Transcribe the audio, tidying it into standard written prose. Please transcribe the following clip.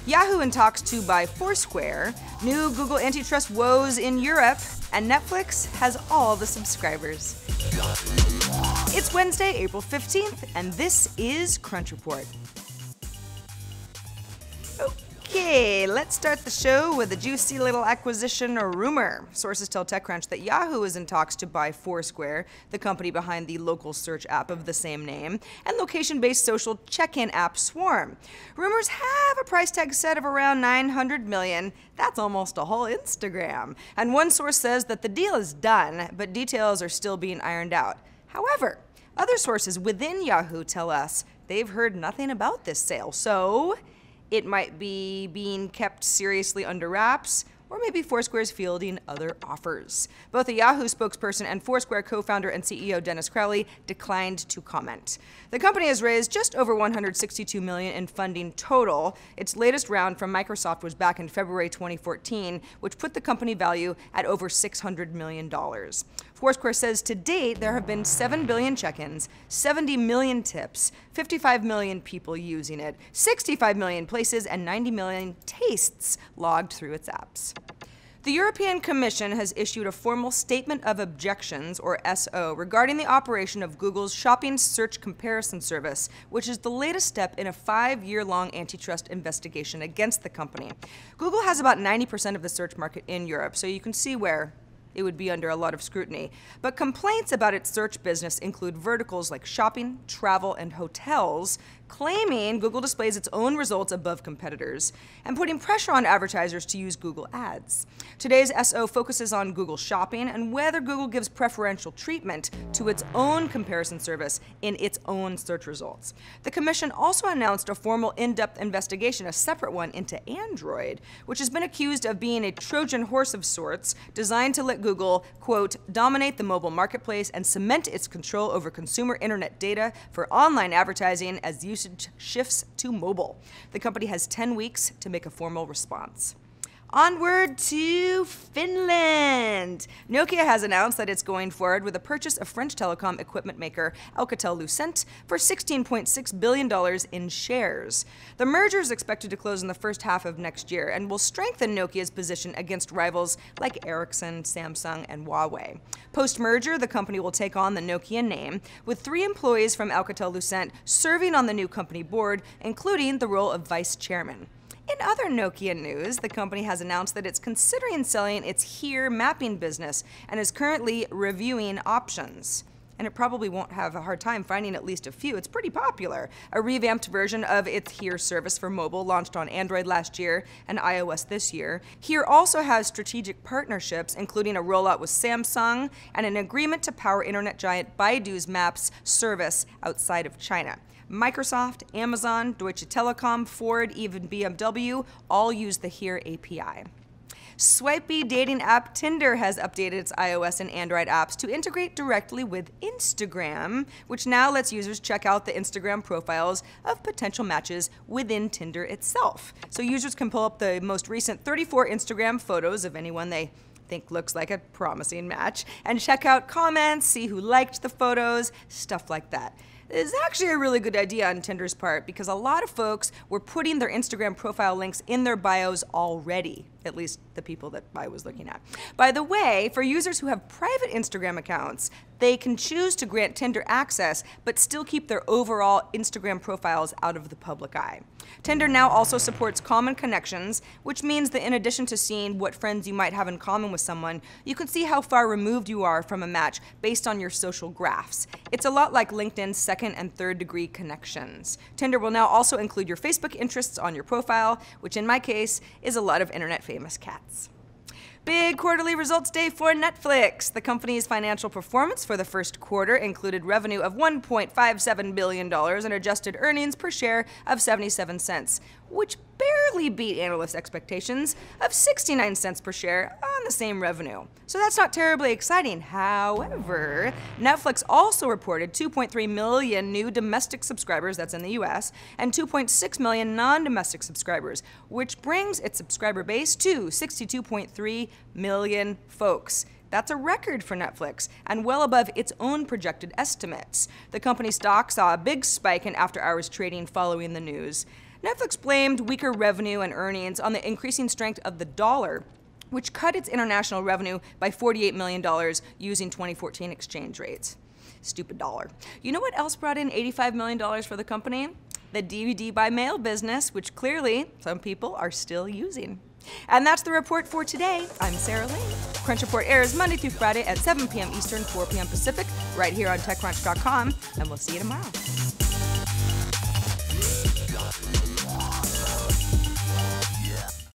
Yahoo in talks to buy Foursquare, new Google antitrust woes in Europe, and Netflix has all the subscribers. It's Wednesday, April 15th, and this is Crunch Report. Okay, let's start the show with a juicy little acquisition rumor. Sources tell TechCrunch that Yahoo is in talks to buy Foursquare, the company behind the local search app of the same name, and location-based social check-in app Swarm. Rumors have a price tag set of around $900 million. That's almost a whole Instagram. And one source says that the deal is done, but details are still being ironed out. However, other sources within Yahoo tell us they've heard nothing about this sale, so it might be being kept seriously under wraps, or maybe Foursquare is fielding other offers. Both a Yahoo spokesperson and Foursquare co-founder and CEO Dennis Crowley declined to comment. The company has raised just over $162 million in funding total. Its latest round from Microsoft was back in February 2014, which put the company value at over $600 million. Foursquare says to date there have been 7 billion check-ins, 70 million tips, 55 million people using it, 65 million places, and 90 million tastes logged through its apps. The European Commission has issued a formal Statement of Objections, or SO, regarding the operation of Google's shopping search comparison service, which is the latest step in a 5-year-long antitrust investigation against the company. Google has about 90% of the search market in Europe, so you can see where it would be under a lot of scrutiny. But complaints about its search business include verticals like shopping, travel, and hotels, claiming Google displays its own results above competitors, and putting pressure on advertisers to use Google Ads. Today's SO focuses on Google Shopping and whether Google gives preferential treatment to its own comparison service in its own search results. The Commission also announced a formal in-depth investigation, a separate one, into Android, which has been accused of being a Trojan horse of sorts, designed to let Google, quote, dominate the mobile marketplace and cement its control over consumer internet data for online advertising as usage shifts to mobile. The company has 10 weeks to make a formal response. Onward to Finland! Nokia has announced that it's going forward with the purchase of French telecom equipment maker AlcatelLucent for $16.6 billion in shares. The merger is expected to close in the first half of next year and will strengthen Nokia's position against rivals like Ericsson, Samsung, and Huawei. Post-merger, the company will take on the Nokia name, with 3 employees from AlcatelLucent serving on the new company board, including the role of vice chairman. In other Nokia news, the company has announced that it's considering selling its HERE mapping business and is currently reviewing options. And it probably won't have a hard time finding at least a few. It's pretty popular. A revamped version of its HERE service for mobile launched on Android last year and iOS this year. HERE also has strategic partnerships, including a rollout with Samsung and an agreement to power internet giant Baidu's Maps service outside of China. Microsoft, Amazon, Deutsche Telekom, Ford, even BMW all use the HERE API. Swipey dating app Tinder has updated its iOS and Android apps to integrate directly with Instagram, which now lets users check out the Instagram profiles of potential matches within Tinder itself. So users can pull up the most recent 34 Instagram photos of anyone they think looks like a promising match and check out comments, see who liked the photos, stuff like that. It's actually a really good idea on Tinder's part because a lot of folks were putting their Instagram profile links in their bios already, at least the people that I was looking at. By the way, for users who have private Instagram accounts, they can choose to grant Tinder access but still keep their overall Instagram profiles out of the public eye. Tinder now also supports common connections, which means that in addition to seeing what friends you might have in common with someone, you can see how far removed you are from a match based on your social graphs. It's a lot like LinkedIn's second and third degree connections. Tinder will now also include your Facebook interests on your profile, which in my case is a lot of internet famous cats. Big quarterly results day for Netflix. The company's financial performance for the first quarter included revenue of $1.57 billion and adjusted earnings per share of 77 cents, which barely beat analyst expectations of 69 cents per share on the same revenue. So that's not terribly exciting. However, Netflix also reported 2.3 million new domestic subscribers, that's in the US, and 2.6 million non-domestic subscribers, which brings its subscriber base to 62.3 million folks. That's a record for Netflix, and well above its own projected estimates. The company stock saw a big spike in after-hours trading following the news. Netflix blamed weaker revenue and earnings on the increasing strength of the dollar, which cut its international revenue by $48 million using 2014 exchange rates. Stupid dollar. You know what else brought in $85 million for the company? The DVD by mail business, which clearly some people are still using. And that's the report for today. I'm Sarah Lane. Crunch Report airs Monday through Friday at 7 p.m. Eastern, 4 p.m. Pacific, right here on TechCrunch.com, and we'll see you tomorrow.